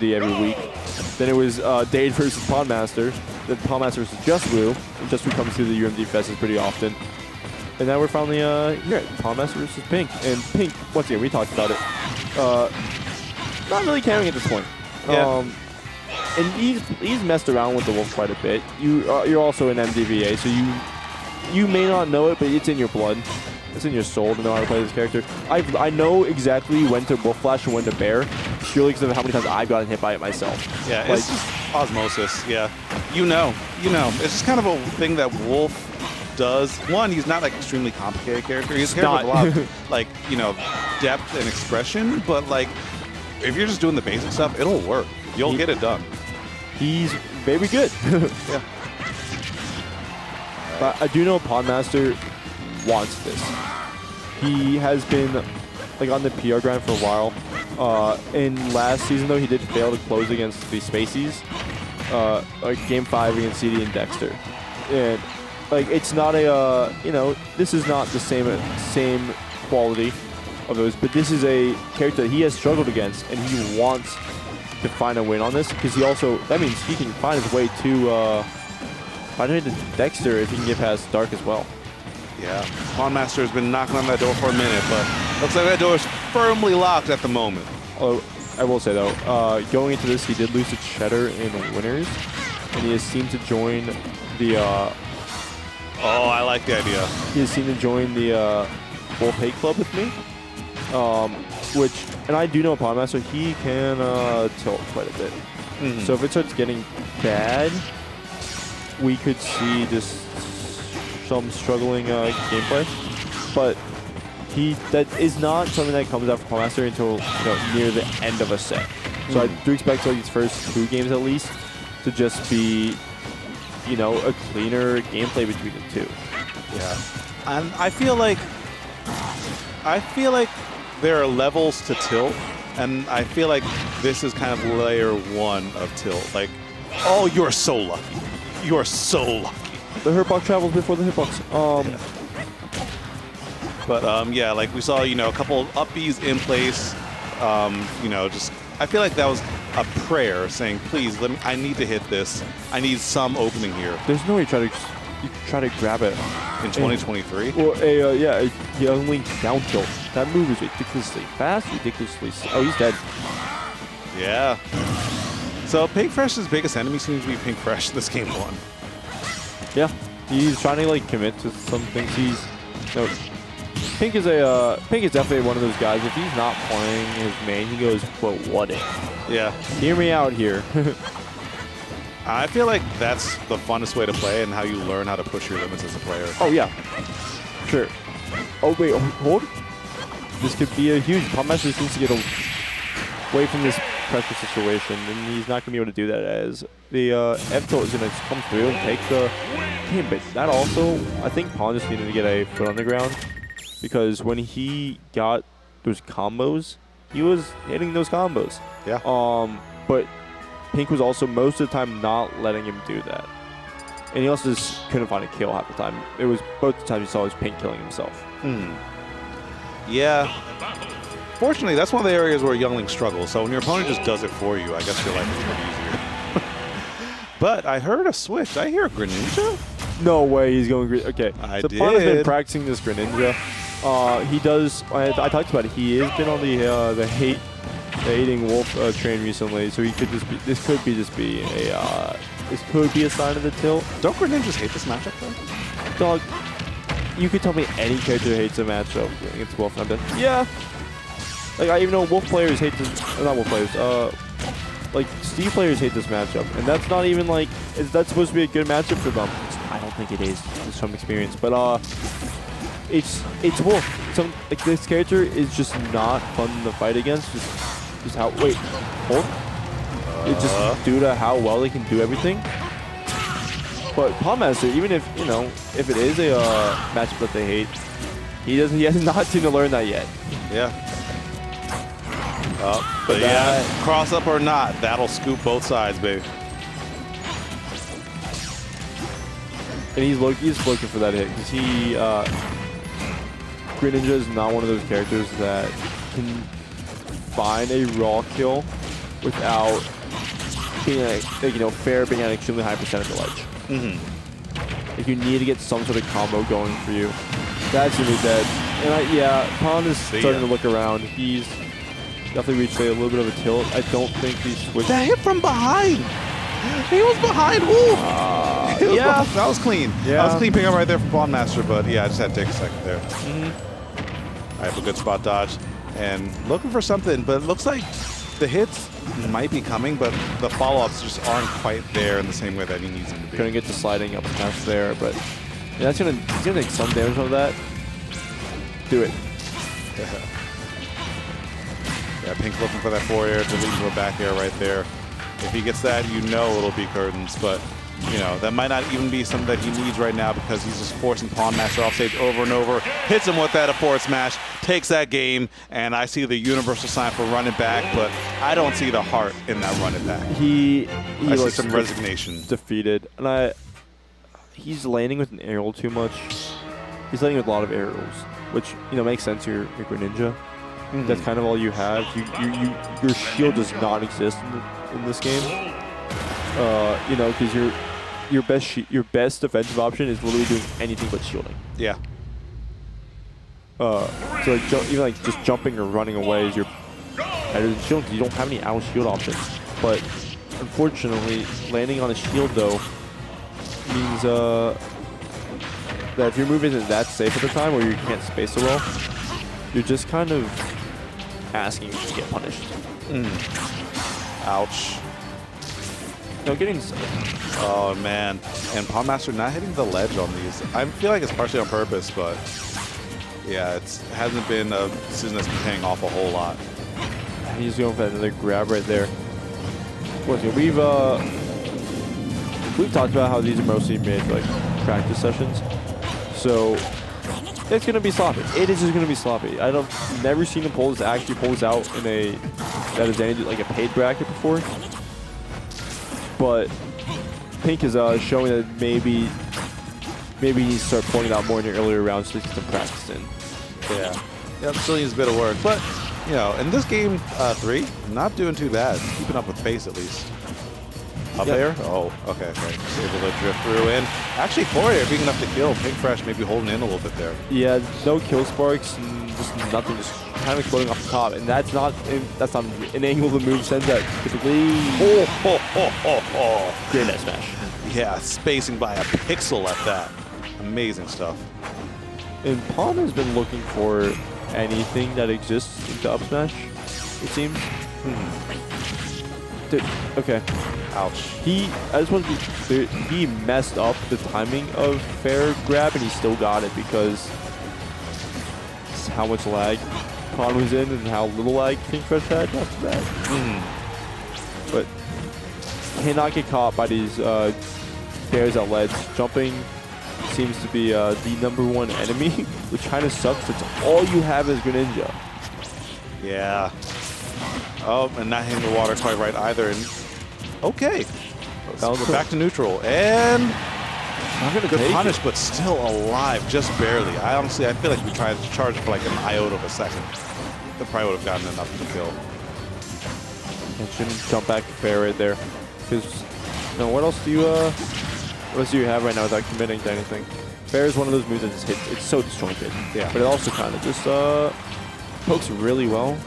UMD every week. Then it was Dade versus PawnMaster. Then PawnMaster versus JustWoo. And JustWoo comes to the UMD Fest pretty often. And now we're finally here at PawnMaster versus Pink. And Pink, once again, we talked about it. Not really caring at this point. Yeah. And he's messed around with the Wolf quite a bit. You're also an MDVA, so you may not know it, but it's in your blood. It's in your soul to know how to play this character. I know exactly when to Wolf Flash and when to Bear, purely because of how many times I've gotten hit by it myself. Yeah, like, it's just osmosis. Yeah, you know. It's just kind of a thing that Wolf does. One, he's not like extremely complicated character. He's a character with a lot of like depth and expression. But like, if you're just doing the basic stuff, it'll work. You'll get it done. He's very good. Yeah. But I do know PawnMaster wants this. He has been like on the PR grind for a while. In last season though, he did fail to close against the Spaceys. Like Game 5 against CD and Dexter. And like it's not a this is not the same quality of those, but this is a character that he has struggled against, and he wants to find a win on this because that means he can find his way to Dexter if he can get past Dark as well. Yeah, PawnMaster has been knocking on that door for a minute, but looks like that door is firmly locked at the moment. Oh, I will say though, going into this, he did lose to Cheddar in winners, and he has seemed to join the. Oh, I like the idea. He has seemed to join the Wolf Hate Club with me, and I do know PawnMaster, he can tilt quite a bit. Mm-hmm. So if it starts getting bad, we could see just some struggling gameplay. But that is not something that comes out for PawnMaster until near the end of a set. So I do expect these first 2 games at least to just be a cleaner gameplay between the two. Yeah, and I feel like there are levels to tilt, and I feel like this is kind of layer 1 of tilt. Like, oh, you're so lucky. You are so lucky. The Hurtbox travels before the Hitbox. Yeah. But yeah, like we saw, a couple of up Bs in place. Just I feel like that was a prayer saying, please I need to hit this. I need some opening here. There's no way you try to grab it in 2023. Well, a Young Link down tilt. That move is ridiculously fast, ridiculously. Oh, he's dead. Yeah. So Pink Fresh's biggest enemy seems to be Pink Fresh this game 1. Yeah, he's trying to commit to some things. Pink is definitely one of those guys. If he's not playing his main, he goes, "But what if?" Yeah. Hear me out here. I feel like that's the funnest way to play and how you learn how to push your limits as a player. Oh yeah, sure. Oh wait, hold. This could be a huge. PawnMaster just needs to get away from this pressure situation, and he's not going to be able to do that as the F tilt is going to come through and take the game. But that also, I think Pawn just needed to get a foot on the ground, because when he got those combos, he was hitting those combos. Yeah. But Pink was also most of the time not letting him do that, and he also just couldn't find a kill half the time. It was both the times you saw was Pink killing himself. Yeah. Fortunately, that's one of the areas where Youngling struggles. So when your opponent just does it for you, I guess your life is pretty easier. But I heard a switch. Did I hear a Greninja? No way he's going Greninja. Okay. So Pawn has been practicing this Greninja. He does. I talked about it. He has been on the hating wolf train recently. So he could just be. This could be a sign of the tilt. Don't Greninjas hate this matchup though? Dog. You could tell me any character hates a matchup against Wolf, and I'm done. Yeah. Like, I even know Wolf players hate this. Not Wolf players. Like, Steve players hate this matchup. And that's not even, like, that's supposed to be a good matchup for them. I don't think it is, just from experience. But, it's Wolf. Like, this character is just not fun to fight against. Just how, wait, hold? It's just due to how well they can do everything. But PawnMaster, even if, if it is a matchup that they hate, he has not seemed to learn that yet. Yeah. But yeah, cross up or not, that'll scoop both sides, baby. And he's looking for that hit because Greninja is not one of those characters that can find a raw kill without being fair, being at an extremely high percent of the ledge. If you need to get some sort of combo going for you, that's gonna be dead. And yeah, Pawn is starting to look around. He's definitely reached a little bit of a tilt. I don't think he's switched. That hit from behind. He was behind. Ooh. Yeah, that was clean. Yeah. That was clean pickup right there from PawnMaster, but yeah, I just had to take a second there. I have a good spot dodge and looking for something, but it looks like the hits might be coming, but the follow-ups just aren't quite there in the same way that he needs them to be. Gonna get the sliding up smash there, but yeah, he's gonna take some damage from that. Do it. Yeah, Pink looking for that forward air to lead to a back air right there. If he gets that, you know it'll be curtains, but you know, that might not even be something that he needs right now because he's just forcing PawnMaster off stage over and over. Hits him with that forward smash, takes that game, and I see the universal sign for running back, but I don't see the heart in that running back. I see looks some resignation. Defeated, and he's landing with an aerial too much. He's landing with a lot of aerials, which makes sense. You're Greninja. That's kind of all you have. Your shield does not exist in this game. Because your best defensive option is literally doing anything but shielding. Yeah. So just jumping or running away is your better than shielding because you don't have any out shield options. But unfortunately, landing on a shield though means that if your move isn't that safe at the time or you can't space so well, you're just kind of asking to get punished. Ouch. Getting... Oh, man. And PawnMaster not hitting the ledge on these. I feel like it's partially on purpose, but yeah, it hasn't been a decision that's been paying off a whole lot. He's going for another grab right there. We've talked about how these are mostly made for practice sessions. So it's going to be sloppy. It is just going to be sloppy. I've never seen him actually pull this out in a a paid bracket before. But Pink is showing that maybe he needs to start pulling it out more in the earlier rounds so he can get some practice in. Yeah. Yep, still needs a bit of work. But, in this game 3, not doing too bad. Keeping up with pace at least. Up there? Oh, okay. Just able to drift through in. Actually, forward air being enough to kill. Pink Fresh maybe holding in a little bit there. Yeah, no kill sparks, and just nothing, just kind of exploding off the top. And that's not an angle the move sends out typically. Great net smash. Yeah, spacing by a pixel at that. Amazing stuff. And Pawn has been looking for anything that exists into up smash, it seems. Dude, okay. Ouch. He messed up the timing of fair grab, and he still got it because how much lag Pawn was in and how little lag Pink Fresh had after that. But cannot get caught by these bears at ledge. Jumping seems to be the #1 enemy, which kind of sucks. It's all you have is Greninja. Yeah. Oh, and not hitting the water quite right either. And okay. We're back to neutral. And good punish, but still alive, just barely. I feel like we tried to charge for an iota of a second. That probably would have gotten enough to kill. And shouldn't jump back to fair right there. Because, what else do you have right now without committing to anything? Fair is one of those moves that just hits. It's so disjointed. Yeah. But it also kind of just pokes really well,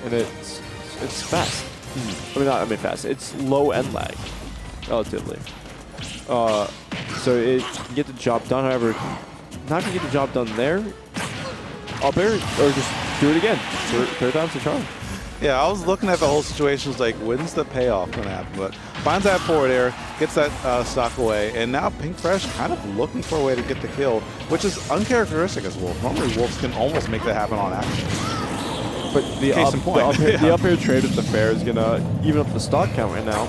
and it's fast. Fast. It's low end lag, relatively. So it can get the job done. However, not to get the job done there, up air, or just do it again. Third time's the charm. Yeah, I was looking at the whole situation. Was like, when's the payoff gonna happen? But finds that forward air, gets that stock away, and now Pink Fresh kind of looking for a way to get the kill, which is uncharacteristic as Wolf. Normally, Wolves can almost make that happen on action. But the up air trade with the fair is gonna even up the stock count right now.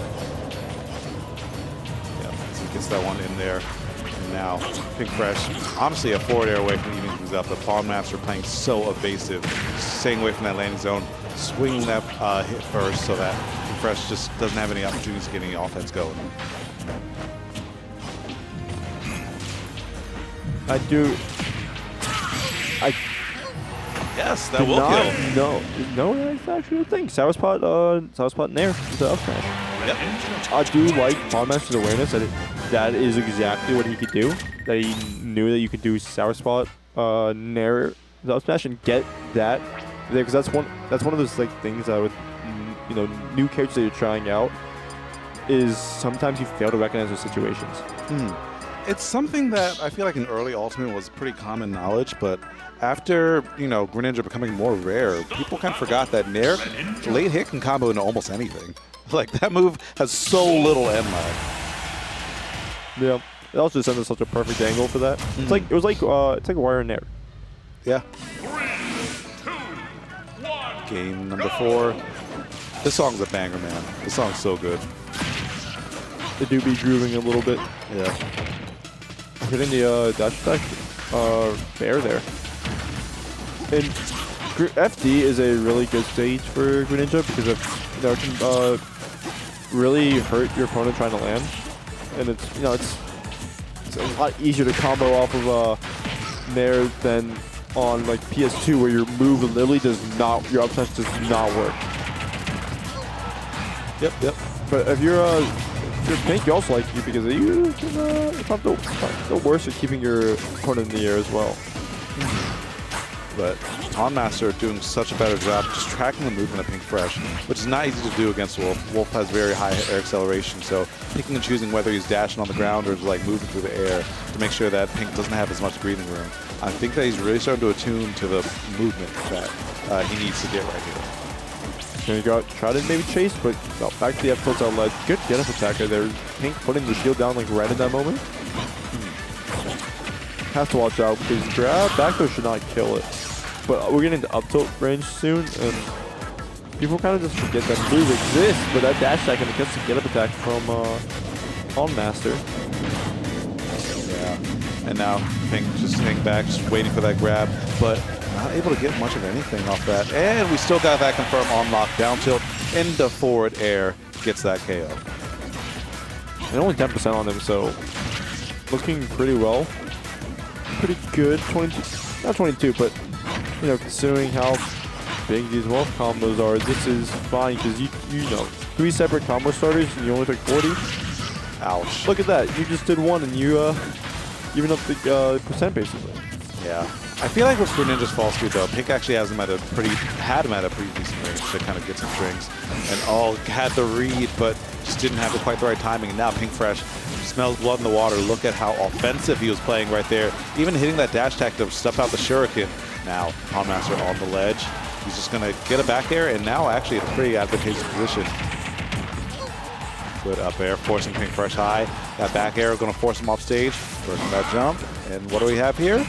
Yeah, so he gets that one in there. And now Pink Fresh, honestly, a forward air away from evening things up. The PawnMaster playing so evasive, staying away from that landing zone, swinging that hit first so that Pink Fresh just doesn't have any opportunities to get any offense going. Yes, that will kill. No, that's actually a thing. Sour Spot Nair into up smash. Yep. I do like PawnMaster's awareness that is exactly what he could do. That he knew that you could do Sour Spot Nair up smash and get that there, because that's one of those like things that with new characters that you're trying out is sometimes you fail to recognize those situations. It's something that I feel like in early Ultimate was pretty common knowledge, but after, Greninja becoming more rare, people kind of forgot that Nair late hit can combo into almost anything. Like, that move has so little end lag. Yeah. It also sends us such a perfect angle for that. It's like it's like Wire and Nair. Yeah. 3, 2, 1. Game number 4. This song's a banger, man. This song's so good. They do be grooving a little bit. Yeah. Hitting the dash attack fair there. And FD is a really good stage for Greninja because it can really hurt your opponent trying to land, and it's a lot easier to combo off of Nair than on like PS2 where your move literally your up smash does not work. Yep. But if you're Pink, you also like you because it's not the worst at keeping your opponent in the air as well. But PawnMaster doing such a better job just tracking the movement of Pink Fresh, which is not easy to do against Wolf. Wolf has very high air acceleration, so picking and choosing whether he's dashing on the ground or like moving through the air to make sure that Pink doesn't have as much breathing room. I think that he's really starting to attune to the movement that he needs to get right here. And you try to maybe chase, but no, back to the F tilt out ledge. Good get up attacker there. Pink putting the shield down like right in that moment. Has to watch out because grab back throw should not kill it. But we're getting to up tilt range soon, and people kind of just forget that move exists. But that dash attack and it gets the get up attack from PawnMaster. Yeah, and now Pink just hang back, just waiting for that grab, but not able to get much of anything off that. And we still got that confirmed on lock. Down tilt into forward air gets that KO. And only 10% on him, so looking pretty well. Pretty good. 22, not 22, but considering how big these Wolf combos are, this is fine because you know 3 separate combo starters and you only took 40. Ouch. Look at that. You just did one and you even up the percent basically. Yeah. I feel like with Greninja's fall speed though, Pink actually has him at a pretty decent range to kind of get some strings. And had the read, but just didn't have quite the right timing. And now Pink Fresh smells blood in the water. Look at how offensive he was playing right there. Even hitting that dash attack to stuff out the shuriken. Now PawnMaster on the ledge. He's just gonna get a back air, and now actually in a pretty advantageous position. Good up air, forcing Pink Fresh high. That back air gonna force him off stage. Working that jump. And what do we have here?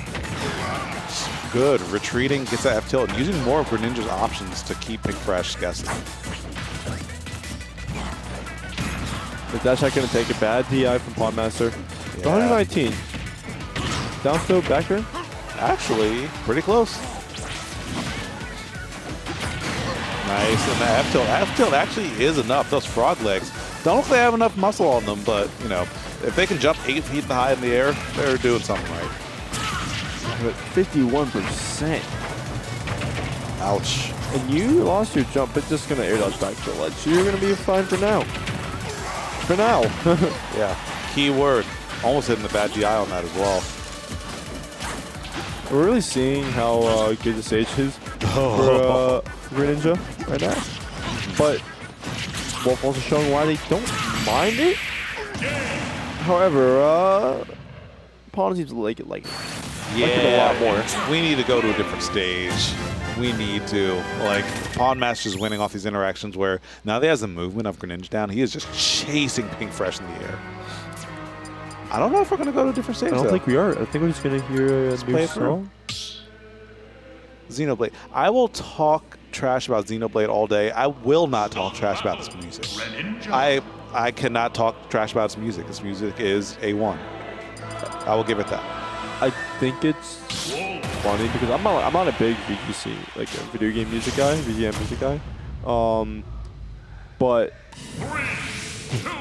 Good, retreating, gets that F tilt, and using more of Greninja's options to keep Pink Fresh guessing. The dash attack gonna take a bad DI from PawnMaster. Yeah. 119. Down throw, back air? Actually, pretty close. Nice, and the F tilt actually is enough. Those frog legs, don't know if they have enough muscle on them, but if they can jump 8 feet high in the air, they're doing something right. But 51%. Ouch. And you lost your jump. It's just gonna air dodge back to the ledge. So you're gonna be fine for now. For now. Yeah. Keyword. Almost hitting the bad DI on that as well. We're really seeing how good the stage is for Greninja right now. But Wolf also showing why they don't mind it. However, Pawn seems to like it a lot more. We need to go to a different stage. We need to. Like, PawnMaster's winning off these interactions where now that he has the movement of Greninja down, he is just chasing Pink Fresh in the air. I don't know if we're going to go to a different stage, I don't think we are. I think we're just going to hear a new song. Xenoblade. I will talk trash about Xenoblade all day. I will not talk trash about this music. I cannot talk trash about its music. This music is A1. I will give it that. I think it's funny because I'm not a big VGC, like a video game music guy, VGM music guy. But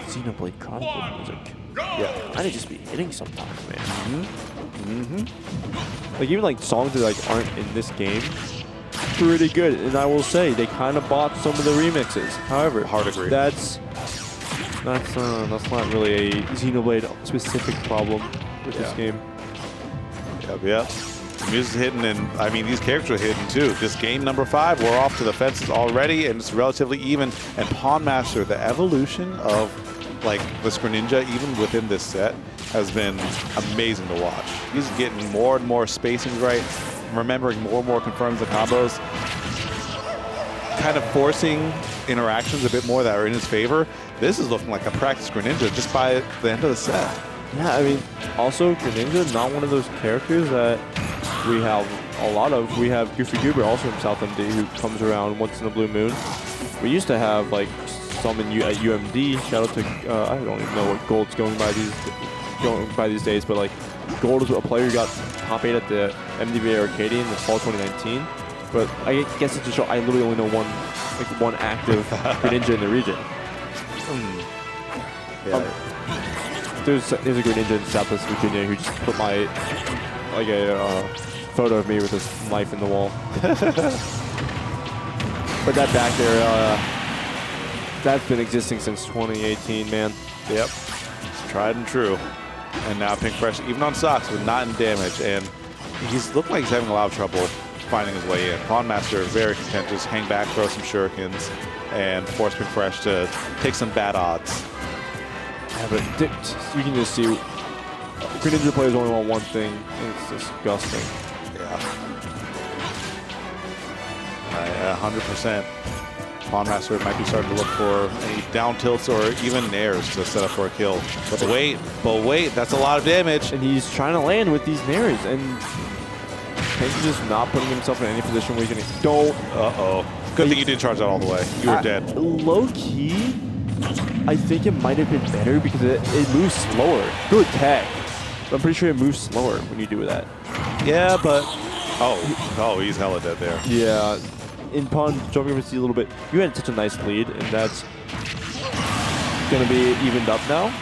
Xenoblade Chronicle music. Yeah. I need to just be hitting sometimes, man. Like even like songs that like aren't in this game, pretty good. And I will say, they kind of bought some of the remixes. However, Hard agree. that's not really a Xenoblade specific problem with this game. Yep. The music's hitting, and I mean, these characters are hitting too. This game number 5, we're off to the fences already, and it's relatively even. And PawnMaster, the evolution of like this Greninja, even within this set, has been amazing to watch. He's getting more and more spacing right, remembering more and more confirms the combos, kind of forcing interactions a bit more that are in his favor. This is looking like a practice Greninja just by the end of the set. Yeah, I mean, also Greninja, not one of those characters that we have a lot of. We have Goofy Goober, also from South MD, who comes around once in a blue moon. We used to have like some at UMD. Shout out to I don't even know what Gold's going by these days, but like Gold is a player who got top 8 at the MDVA Arcadian in the fall 2019. But I guess it's to show I literally only know one active Greninja in the region. There's a Greninja in Southwest Virginia who just put a photo of me with this knife in the wall. But that back there, that's been existing since 2018, man. Yep, it's tried and true. And now Pink Fresh, even on socks, with not in damage, and he's looked like he's having a lot of trouble finding his way in. PawnMaster very content, just hang back, throw some shurikens, and force Pink Fresh to take some bad odds. Yeah, but you can just see Greninja players only want one thing, and it's disgusting. Yeah. 100%. PawnMaster might be starting to look for any down tilts or even nairs to set up for a kill. But wait, that's a lot of damage. And he's trying to land with these nairs, and Pink's just not putting himself in any position where he can. Don't. Good thing you didn't charge that all the way. You were dead. Low key, I think it might have been better because it moves slower. Good tech. But I'm pretty sure it moves slower when you do that. Yeah, but oh, he's hella dead there. Yeah. In Pawn, jumping over to see a little bit, you had such a nice lead, and that's going to be evened up now.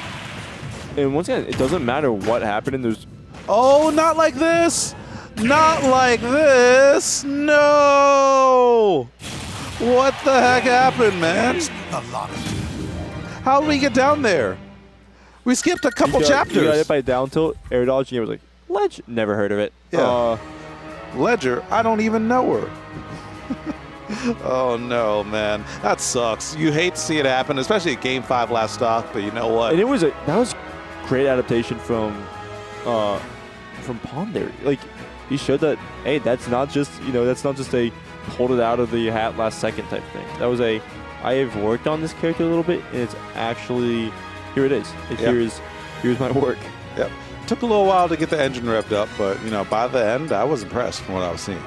And once again, it doesn't matter what happened, and there's... Oh, not like this! Not like this! No! What the heck happened, man? How did we get down there? We skipped a couple chapters. You got hit by down tilt, air dodge, and you was like, Ledge? Never heard of it. Yeah. Ledger? I don't even know her. Oh no, man, that sucks. You hate to see it happen, especially at Game 5 last stock. But you know what? And that was great adaptation from Pawn there. Like he showed that hey, that's not just a pulled it out of the hat last second type thing. That was I have worked on this character a little bit, and it's actually here it is. Here's my work. Yep. Took a little while to get the engine revved up, but by the end, I was impressed from what I was seeing.